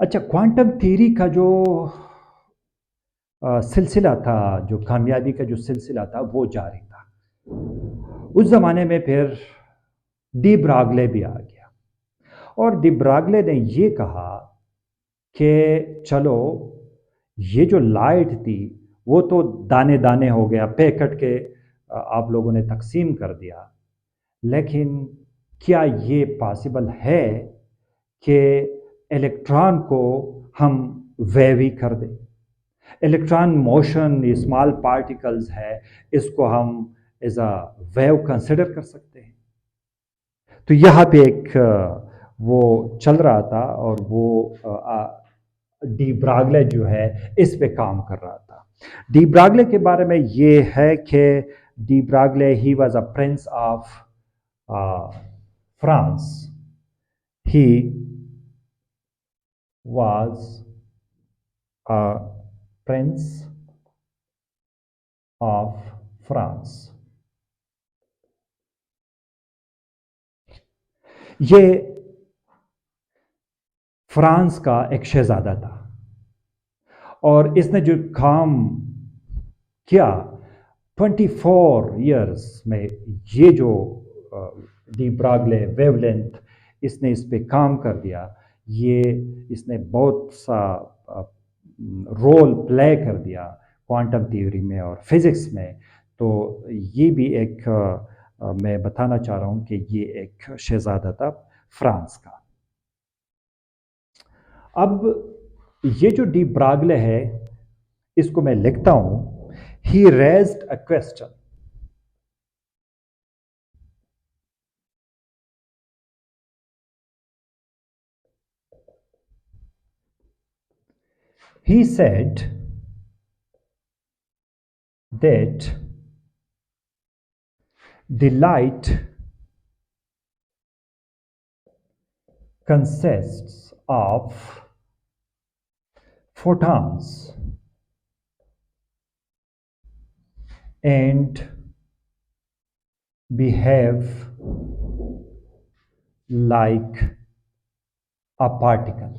अच्छा, quantum theory का जो सिलसिला था, जो कामयाबी का जो सिलसिला था, वो जारी था। उस ज़माने में फिर डी ब्रागले भी आ गया और डी ब्रागले ने ये कहा कि चलो, ये जो लाइट थी, वो तो दाने-दाने हो गया, पैकेट के आप लोगों ने तक़सीम कर दिया। लेकिन क्या ये पॉसिबल है कि इलेक्ट्रॉन को हम वेवी कर दें? इलेक्ट्रॉन मोशन, ये स्मॉल पार्टिकल्स है, इसको हम एज अ वेव कंसिडर कर सकते हैं। तो यहाँ पे एक वो चल रहा था और वो डी ब्रागले जो है इस पे काम कर रहा था। डी ब्रागले के बारे में ये है कि de Broglie he was a prince of France. He was a prince of France। ये फ्रांस का एक शहजादा था और इसने जो काम किया 24 इयर्स में, ये जो डी ब्रागले वेवलेंथ, इसने इस पे काम कर दिया। ये इसने बहुत सा रोल प्ले कर दिया क्वांटम थ्योरी में और फिज़िक्स में। तो ये भी एक मैं बताना चाह रहा हूँ कि ये एक शहज़ादा था फ्रांस का। अब ये जो डी ब्रागले है, इसको मैं लिखता हूँ। He raised a question. He said that the light consists of photons and behave like a particle.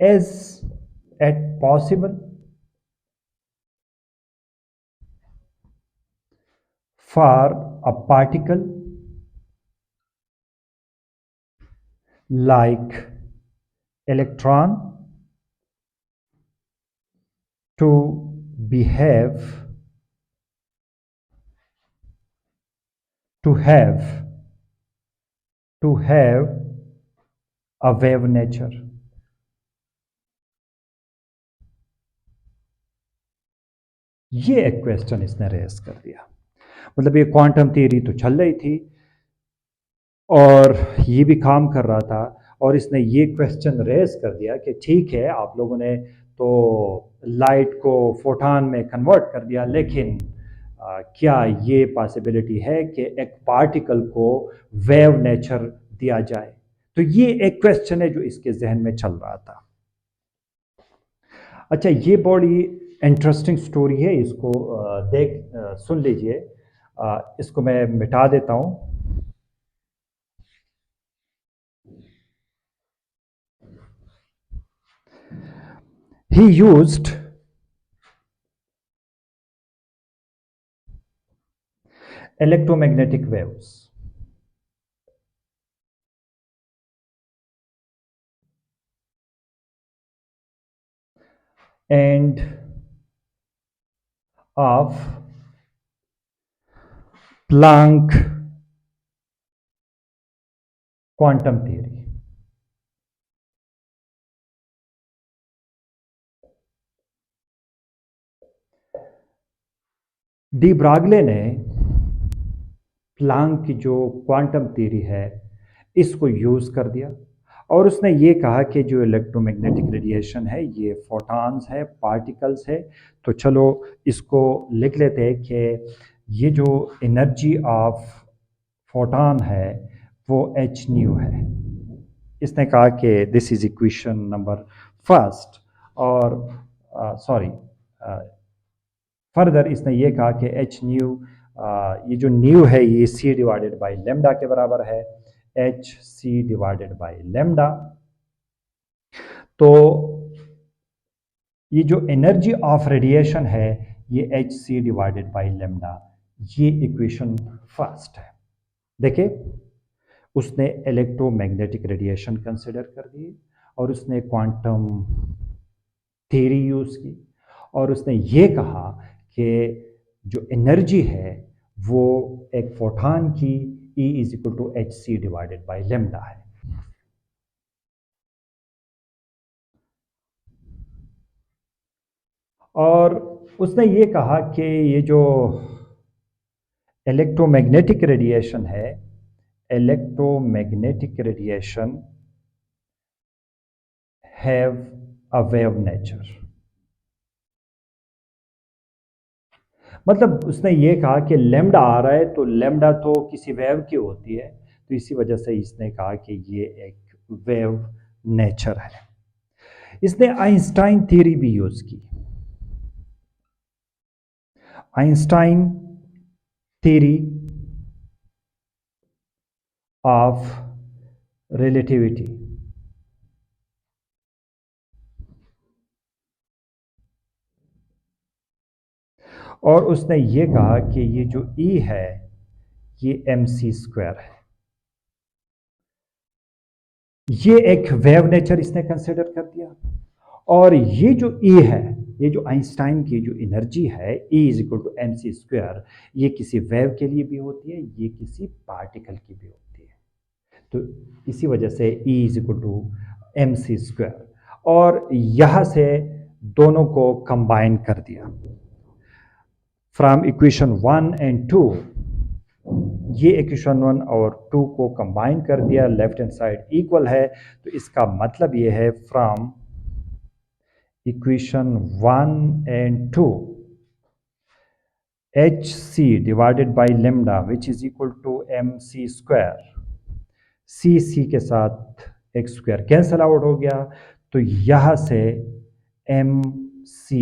Is it possible for a particle like electron to behave, to have a wave nature? ये एक question इसने race कर दिया। मतलब ये quantum theory तो चल रही थी और ये भी काम कर रहा था और इसने ये क्वेश्चन रेस कर दिया कि ठीक है, आप लोगों ने तो लाइट को फोटॉन में कन्वर्ट कर दिया, लेकिन क्या ये पॉसिबिलिटी है कि एक पार्टिकल को वेव नेचर दिया जाए? तो ये एक क्वेश्चन है जो इसके जहन में चल रहा था। अच्छा, ये बड़ी इंटरेस्टिंग स्टोरी है, इसको सुन लीजिए। इसको मैं मिटा देता हूँ। He used electromagnetic waves and of Planck quantum theory। De Broglie ने प्लांक की जो क्वांटम थ्योरी है इसको यूज़ कर दिया और उसने ये कहा कि जो इलेक्ट्रोमैग्नेटिक रेडिएशन है ये फोटॉन्स है, पार्टिकल्स है। तो चलो इसको लिख लेते हैं कि ये जो एनर्जी ऑफ फोटॉन है वो एच न्यू है। इसने कहा कि this is equation number first. और सॉरी, फर्दर इसने ये कहा कि एच न्यू, ये जो न्यू है ये सी डिवाइडेड बाई लेमडा के बराबर है। H C divided by lambda. तो ये जो एनर्जी ऑफ रेडिएशन है ये H C divided by lambda, ये इक्वेशन फर्स्ट है। देखिए उसने इलेक्ट्रोमैग्नेटिक रेडिएशन कंसिडर कर दिए और उसने क्वांटम थ्योरी यूज की और उसने ये कहा कि जो एनर्जी है वो एक फोटॉन की E is equal to H C divided by lambda है। और उसने ये कहा कि ये जो इलेक्ट्रोमैग्नेटिक रेडिएशन है, electromagnetic radiation have a wave nature. मतलब उसने ये कहा कि लेमडा आ रहा है तो लेमडा तो किसी वेव की होती है, तो इसी वजह से इसने कहा कि ये एक वेव नेचर है। इसने आइंस्टाइन थ्योरी भी यूज की। Einstein theory of relativity. और उसने ये कहा कि ये जो E है ये mc² है। ये एक वेव नेचर इसने कंसिडर कर दिया। और ये जो E है, ये जो आइंस्टाइन की जो एनर्जी है E is equal to mc², ये किसी वेव के लिए भी होती है, ये किसी पार्टिकल की भी होती है। तो इसी वजह से E is equal to mc²। और यहां से दोनों को कंबाइन कर दिया फ्रॉम इक्वेशन 1 एंड 2। ये इक्वेशन 1 और 2 को कंबाइन कर दिया, लेफ्ट हैंड साइड इक्वल है, तो इसका मतलब ये है from equation 1 and 2 H C divided by lambda which is equal to mc²। C के साथ एक स्क्वायर कैंसल आउट हो गया, तो यहां से mc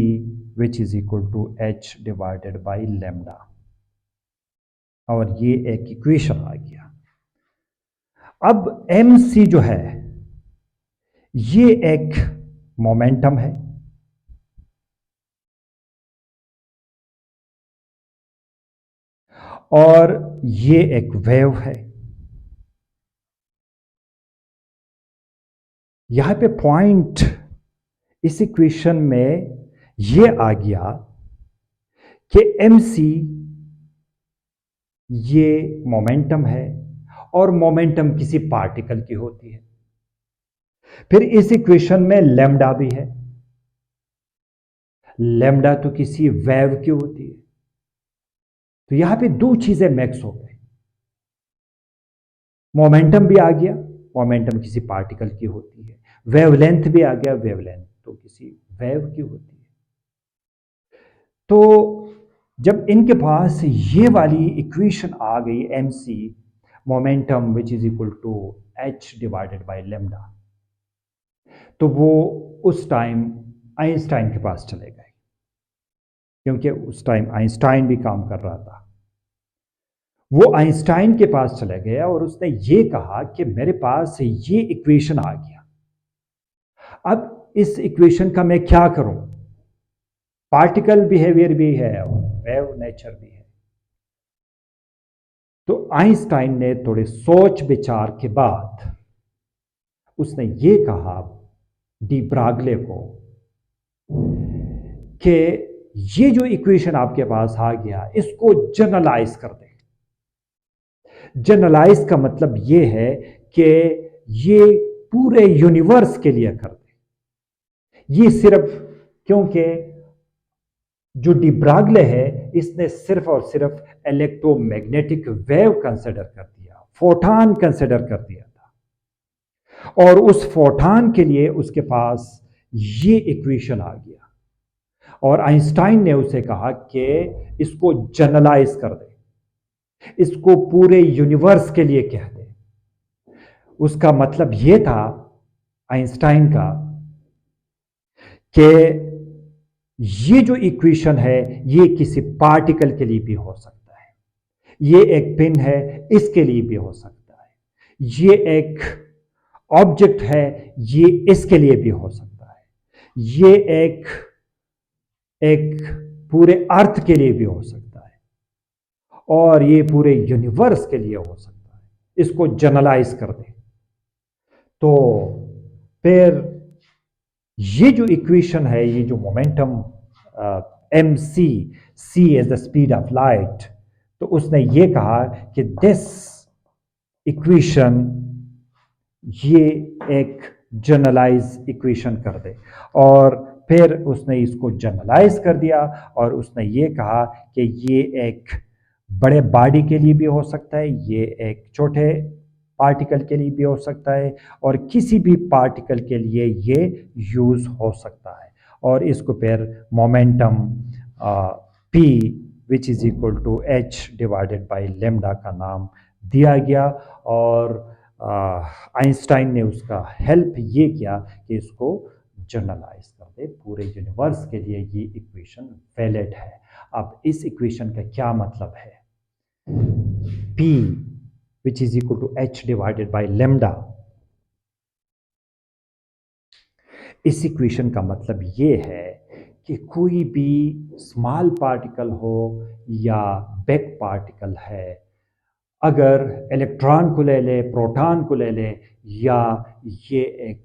which is equal to h divided by lambda, और ये एक इक्वेशन आ गया। अब mc जो है ये एक मोमेंटम है और ये एक वेव है। यहां पे पॉइंट इस इक्वेशन में ये आ गया कि mc ये मोमेंटम है और मोमेंटम किसी पार्टिकल की होती है। फिर इस इक्वेशन में लेमडा भी है, लेमडा तो किसी वेव की होती है। तो यहां पे दो चीजें मैक्स हो गई, मोमेंटम भी आ गया, मोमेंटम किसी पार्टिकल की होती है, वेवलेंथ भी आ गया, वेवलेंथ तो किसी वेव की होती है। तो जब इनके पास ये वाली इक्वेशन आ गई mc momentum which is equal to h divided by lambda, तो वो उस टाइम आइंस्टाइन के पास चले गए, क्योंकि उस टाइम आइंस्टाइन भी काम कर रहा था। वो आइंस्टाइन के पास चला गया और उसने ये कहा कि मेरे पास ये इक्वेशन आ गया, अब इस इक्वेशन का मैं क्या करूं? पार्टिकल बिहेवियर भी है और वेव नेचर भी है। तो आइंस्टाइन ने थोड़े सोच विचार के बाद उसने ये कहा डी ब्रागले को कि ये जो इक्वेशन आपके पास आ गया इसको जनरलाइज कर दे। जनरलाइज का मतलब ये है कि ये पूरे यूनिवर्स के लिए कर दे। ये सिर्फ, क्योंकि जो डी ब्रागले है इसने सिर्फ और सिर्फ इलेक्ट्रोमैग्नेटिक वेव कंसिडर कर दिया, फोटॉन कंसिडर कर दिया था, और उस फोटॉन के लिए उसके पास ये इक्वेशन आ गया। और आइंस्टाइन ने उसे कहा कि इसको जनरलाइज कर दे, इसको पूरे यूनिवर्स के लिए कह दे। उसका मतलब यह था आइंस्टाइन का कि ये जो इक्वेशन है ये किसी पार्टिकल के लिए भी हो सकता है, ये एक पिन है इसके लिए भी हो सकता है, ये एक ऑब्जेक्ट है, ये इसके लिए भी हो सकता है, ये एक एक पूरे अर्थ के लिए भी हो सकता है, और ये पूरे यूनिवर्स के लिए हो सकता है। इसको जनरलाइज कर दें तो फिर ये जो इक्वेशन है, ये जो momentum M C is the speed of light, तो उसने ये कहा कि दिस इक्वेशन ये एक जनरलाइज इक्वेशन कर दे। और फिर उसने इसको जनरलाइज कर दिया और उसने ये कहा कि ये एक बड़े बॉडी के लिए भी हो सकता है, ये एक छोटे पार्टिकल के लिए भी हो सकता है, और किसी भी पार्टिकल के लिए ये यूज हो सकता है। और इसको फिर momentum p which is equal to h divided by lambda का नाम दिया गया। और आइंस्टाइन ने उसका हेल्प ये किया कि इसको जनरलाइज कर दे, पूरे यूनिवर्स के लिए ये इक्वेशन वैलिड है। अब इस इक्वेशन का क्या मतलब है? p which is equal to h divided by lambda, इस इक्वेशन का मतलब ये है कि कोई भी स्मॉल पार्टिकल हो या बिग पार्टिकल है, अगर इलेक्ट्रॉन को ले ले, प्रोटॉन को ले ले, या ये एक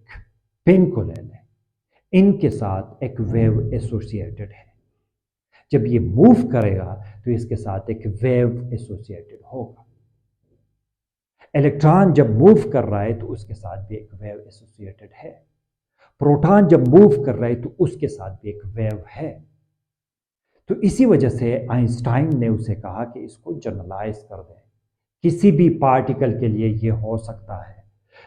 पिन को ले ले, इनके साथ एक वेव एसोसिएटेड है। जब ये मूव करेगा तो इसके साथ एक वेव एसोसिएटेड होगा। इलेक्ट्रॉन जब मूव कर रहा है तो उसके साथ भी एक वेव एसोसिएटेड है। प्रोटॉन जब मूव कर रहा है तो उसके साथ भी एक वेव है। तो इसी वजह से आइंस्टाइन ने उसे कहा कि इसको जनरलाइज कर दें, किसी भी पार्टिकल के लिए ये हो सकता है।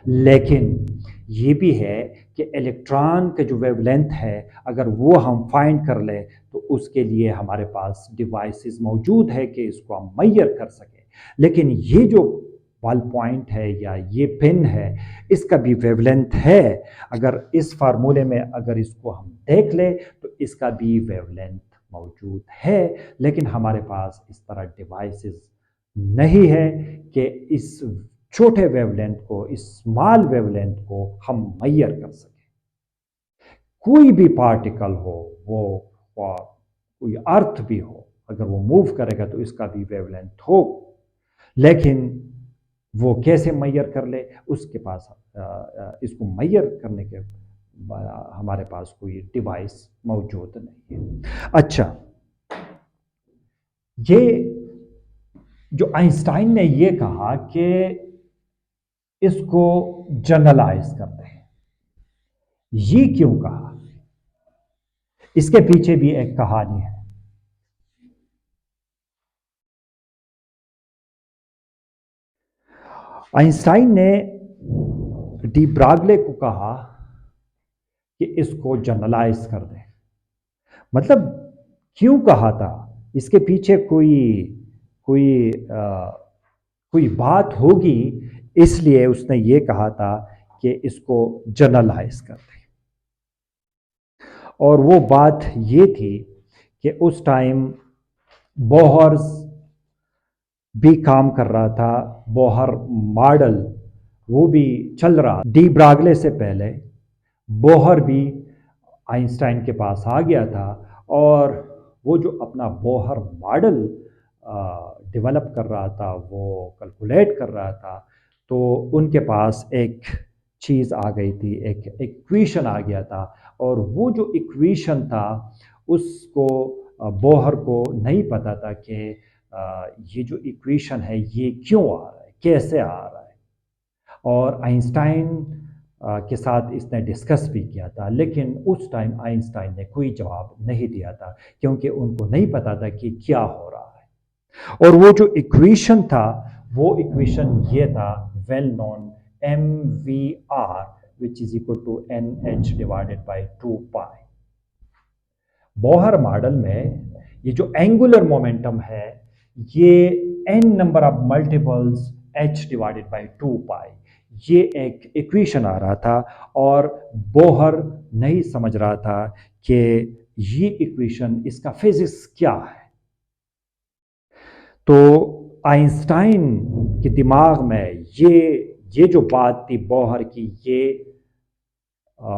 लेकिन ये भी है कि इलेक्ट्रॉन का जो वेवलेंथ है, अगर वो हम फाइंड कर ले तो उसके लिए हमारे पास डिवाइसेस मौजूद है कि इसको हम मेजर कर सकें। लेकिन ये जो बॉल पॉइंट है या ये पिन है, इसका भी वेवलेंथ है। अगर इस फार्मूले में अगर इसको हम देख ले तो इसका भी वेवलेंथ मौजूद है, लेकिन हमारे पास इस तरह डिवाइसेस नहीं है कि इस छोटे वेवलेंथ को, इस स्मॉल वेवलेंथ को हम मेजर कर सकें। कोई भी पार्टिकल हो, वो कोई अर्थ भी हो, अगर वो मूव करेगा तो इसका भी वेवलेंथ हो, लेकिन वो कैसे मेजर कर ले, उसके पास इसको मेजर करने के हमारे पास कोई डिवाइस मौजूद नहीं है। अच्छा, ये जो आइंस्टाइन ने ये कहा कि इसको जनरलाइज करते हैं, ये क्यों कहा? इसके पीछे भी एक कहानी है। आइंस्टाइन ने डी ब्रागले को कहा कि इसको जनरलाइज कर दें। मतलब क्यों कहा था? इसके पीछे कोई कोई कोई बात होगी, इसलिए उसने ये कहा था कि इसको जनरलाइज कर दें। और वो बात ये थी कि उस टाइम बोहर भी काम कर रहा था, बोहर मॉडल वो भी चल रहा। डी ब्रागले से पहले बोहर भी आइंस्टाइन के पास आ गया था, और वो जो अपना बोहर मॉडल डेवलप कर रहा था, वो कैलकुलेट कर रहा था, तो उनके पास एक चीज़ आ गई थी, एक इक्वेशन आ गया था। और वो जो इक्वेशन था, उसको बोहर को नहीं पता था कि ये जो इक्वेशन है ये क्यों आ रहा है, कैसे आ रहा है। और आइंस्टाइन के साथ इसने डिस्कस भी किया था, लेकिन उस टाइम आइंस्टाइन ने कोई जवाब नहीं दिया था, क्योंकि उनको नहीं पता था कि क्या हो रहा है। और वो जो इक्वेशन था, वो इक्वेशन ये था, well known mvr which is equal to nh divided by 2 pi। Bohr model में ये जो एंगुलर मोमेंटम है, ये n number of multiples h divided bye 2 पाई, ये एक इक्वेशन आ रहा था। और बोहर नहीं समझ रहा था कि ये इक्वेशन, इसका फिजिक्स क्या है। तो आइंस्टाइन के दिमाग में ये जो बात थी बोहर की ये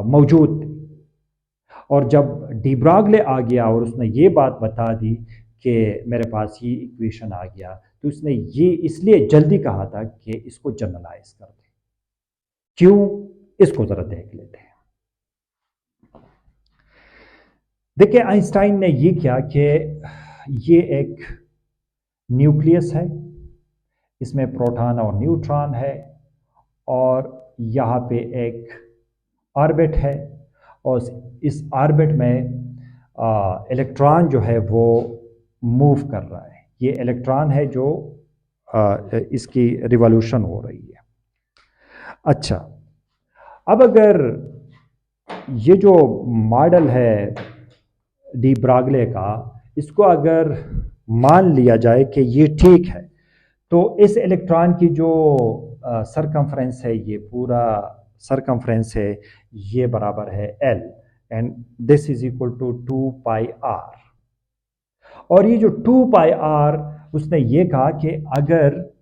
मौजूद थी। और जब डी ब्रागले आ गया और उसने ये बात बता दी कि मेरे पास ये इक्वेशन आ गया, तो उसने ये इसलिए जल्दी कहा था कि इसको जनरलाइज कर दे। क्यों, इसको ज़रा देख लेते हैं। देखिए आइंस्टाइन ने ये किया कि ये एक न्यूक्लियस है, इसमें प्रोटॉन और न्यूट्रॉन है, और यहाँ पे एक ऑर्बिट है, और इस ऑर्बिट में इलेक्ट्रॉन जो है वो मूव कर रहा है। ये इलेक्ट्रॉन है जो इसकी रिवॉल्यूशन हो रही है। अच्छा, अब अगर ये जो मॉडल है डी ब्रागले का, इसको अगर मान लिया जाए कि ये ठीक है, तो इस इलेक्ट्रॉन की जो सरकमफ्रेंस है, ये पूरा सरकमफ्रेंस है, ये बराबर है L, and this is equal to 2πr। और ये जो 2πr, उसने ये कहा कि अगर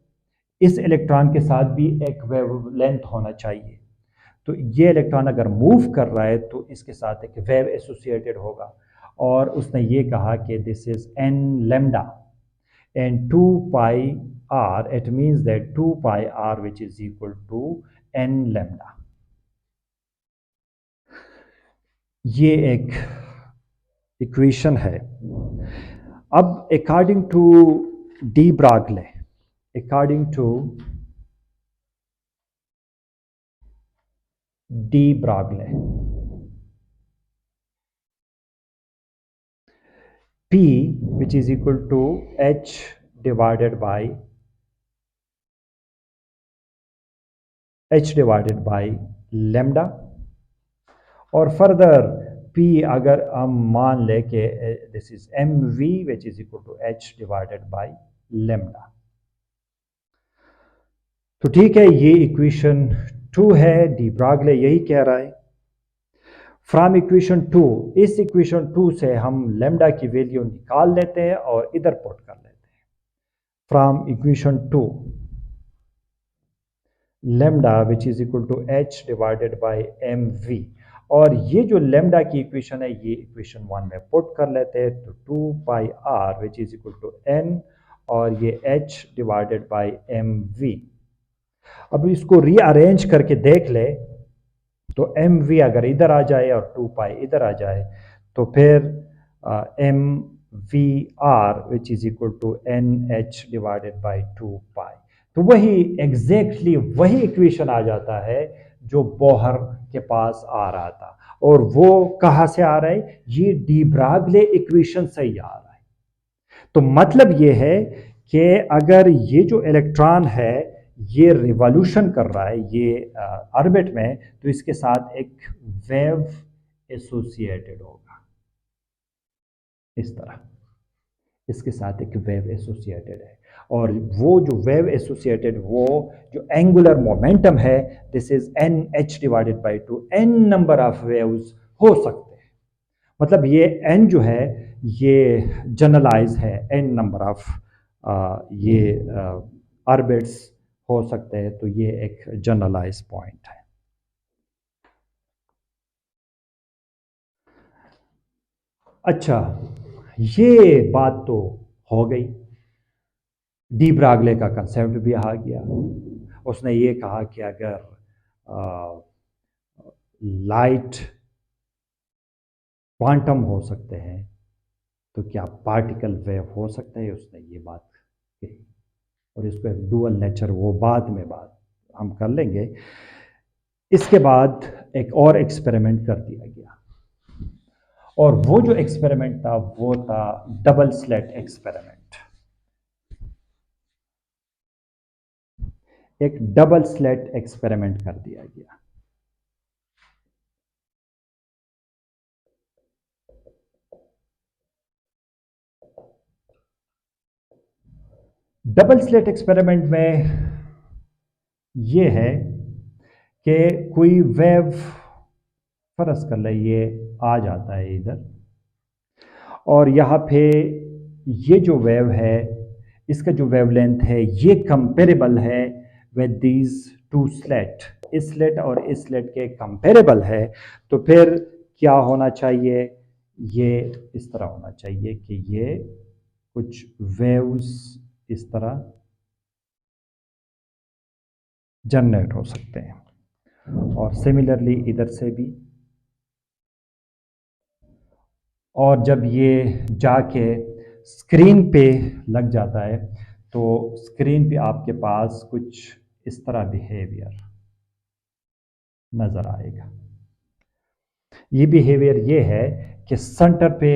इस इलेक्ट्रॉन के साथ भी एक वेवलेंथ होना चाहिए, तो ये इलेक्ट्रॉन अगर मूव कर रहा है तो इसके साथ एक वेव एसोसिएटेड होगा। और उसने ये कहा कि this is n lambda and 2πr, it means that 2πr which is equal to n lambda। ये एक इक्वेशन है। अब according to de Broglie, according to de Broglie, P which is equal to H divided by lambda, और further P अगर हम मान ले के this is mv which is equal to H divided by lambda। तो ठीक है, ये इक्वेशन 2 है, डी ब्रागले यही कह रहा है। फ्रॉम इक्वेशन 2, इस इक्वेशन 2 से हम लैम्डा की वैल्यू निकाल लेते हैं और इधर पुट कर लेते हैं। From equation 2, lambda which is equal to H divided by mv, और ये जो लैम्डा की इक्वेशन है ये इक्वेशन 1 में पुट कर लेते हैं, तो 2πr which is equal to n, और ये H डिवाइडेड बाय mv। अब इसको रीअरेंज करके देख ले, तो mv अगर इधर आ जाए और 2π इधर आ जाए, तो फिर mvr which is equal to nh divided by 2π। तो वही एग्जैक्टली वही इक्वेशन आ जाता है जो बोहर के पास आ रहा था। और वो कहाँ से आ रहा है? ये डी ब्रागले इक्वेशन से ही आ रहा है। तो मतलब ये है कि अगर ये जो इलेक्ट्रॉन है ये रिवॉल्यूशन कर रहा है ये ऑर्बिट में, तो इसके साथ एक वेव एसोसिएटेड होगा, इस तरह इसके साथ एक वेव एसोसिएटेड है। और वो जो वेव एसोसिएटेड, वो जो एंगुलर मोमेंटम है, this is NH divided bye 2, n number of waves हो सकते हैं। मतलब ये n जो है ये जनरलाइज है, n नंबर ऑफ ये ऑर्बिट्स हो सकते हैं, तो ये एक जनरलाइज पॉइंट है। अच्छा, ये बात तो हो गई, डी ब्रागले का कंसेप्ट भी आ गया। उसने ये कहा कि अगर लाइट क्वांटम हो सकते हैं तो क्या पार्टिकल वेव हो सकते हैं, उसने ये बात कही। और इसको एक डुअल नेचर, वो बाद में बात हम कर लेंगे। इसके बाद एक और एक्सपेरिमेंट कर दिया गया, और वो जो एक्सपेरिमेंट था वो था डबल स्लिट एक्सपेरिमेंट। एक डबल स्लिट एक्सपेरिमेंट कर दिया गया। डबल स्लिट एक्सपेरिमेंट में ये है कि कोई वेव, फर्ज कर ले ये आ जाता है इधर, और यहाँ पे ये जो वेव है इसका जो वेवलेंथ है ये कंपेरेबल है विद दीज टू स्लेट, इस स्लेट और इस स्लेट के कंपेरेबल है, तो फिर क्या होना चाहिए, ये इस तरह होना चाहिए कि ये कुछ वेव्स इस तरह जनरेट हो सकते हैं, और सिमिलरली इधर से भी। और जब ये जाके स्क्रीन पे लग जाता है तो स्क्रीन पे आपके पास कुछ इस तरह बिहेवियर नज़र आएगा। ये बिहेवियर ये है कि सेंटर पे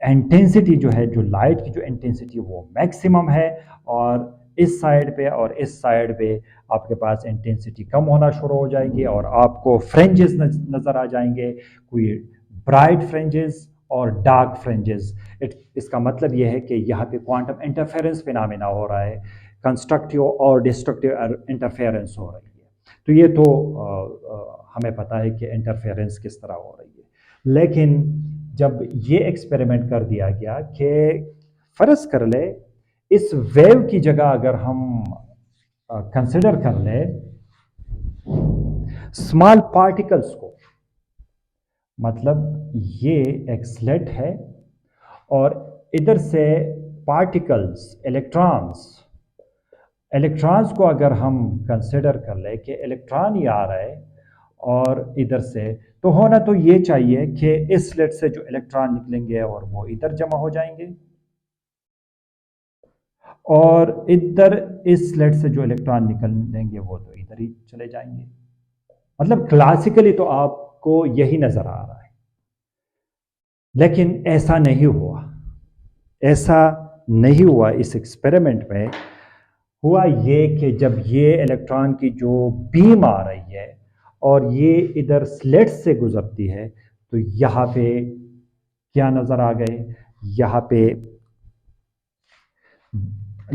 इंटेंसिटी जो है, जो लाइट की जो इंटेंसिटी वो मैक्सिमम है, और इस साइड पे और इस साइड पे आपके पास इंटेंसिटी कम होना शुरू हो जाएगी और आपको फ्रिंजेस नज़र आ जाएंगे, कोई ब्राइट फ्रिंजेस और डार्क फ्रिंजेस। इसका मतलब यह है कि यहाँ पे क्वांटम इंटरफेरेंस फिनोमेना हो रहा है, कंस्ट्रक्टिव और डिस्ट्रक्टिव इंटरफेरेंस हो रही है। तो ये तो हमें पता है कि इंटरफेरेंस किस तरह हो रही है। लेकिन जब ये एक्सपेरिमेंट कर दिया गया कि फर्ज कर ले इस वेव की जगह अगर हम कंसिडर कर ले स्मॉल पार्टिकल्स को, मतलब ये एक स्लेट है और इधर से पार्टिकल्स इलेक्ट्रॉन्स को अगर हम कंसिडर कर ले कि इलेक्ट्रॉन ही आ रहा है और इधर से, तो होना तो ये चाहिए कि इस स्लेट से जो इलेक्ट्रॉन निकलेंगे और वो इधर जमा हो जाएंगे, और इधर इस स्लेट से जो इलेक्ट्रॉन निकलेंगे वो तो इधर ही चले जाएंगे। मतलब क्लासिकली तो आपको यही नजर आ रहा है, लेकिन ऐसा नहीं हुआ। ऐसा नहीं हुआ। इस एक्सपेरिमेंट में हुआ ये कि जब ये इलेक्ट्रॉन की जो बीम आ रही है और ये इधर स्लेट से गुजरती है, तो यहाँ पे क्या नजर आ गए, यहाँ पे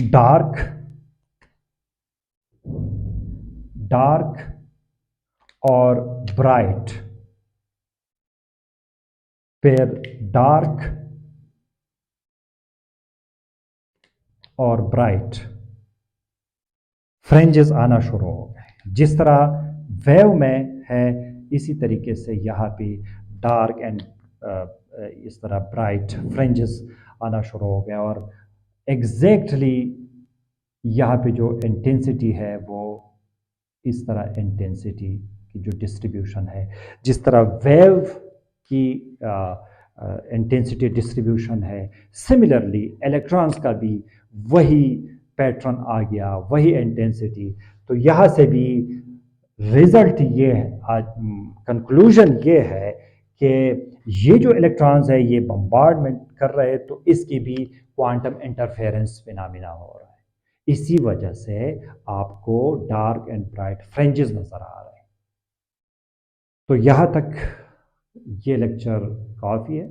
डार्क डार्क और ब्राइट, फिर डार्क और ब्राइट फ्रिंजेस आना शुरू हो गए। जिस तरह वेव में है इसी तरीके से यहाँ पे डार्क एंड इस तरह ब्राइट फ्रिंजेस आना शुरू हो गया, और एग्जैक्टली यहाँ पे जो इंटेंसिटी है वो इस तरह इंटेंसिटी की जो डिस्ट्रीब्यूशन है, जिस तरह वेव की इंटेंसिटी डिस्ट्रीब्यूशन है, सिमिलरली इलेक्ट्रॉन्स का भी वही पैटर्न आ गया, वही इंटेंसिटी। तो यहाँ से भी रिजल्ट ये है, कंक्लूजन ये है कि ये जो इलेक्ट्रॉन्स है ये बम्बार्डमेंट कर रहे हैं, तो इसकी भी क्वांटम इंटरफेरेंस फिनोमेना हो रहा है। इसी वजह से आपको डार्क एंड ब्राइट फ्रिंजेस नजर आ रहे हैं। तो यहाँ तक ये लेक्चर काफ़ी है,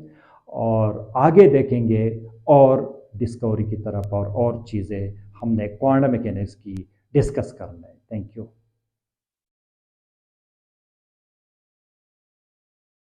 और आगे देखेंगे और डिस्कवरी की तरफ और चीज़ें हमने क्वांटम मैकेनिक्स की डिस्कस करना है। Thank you.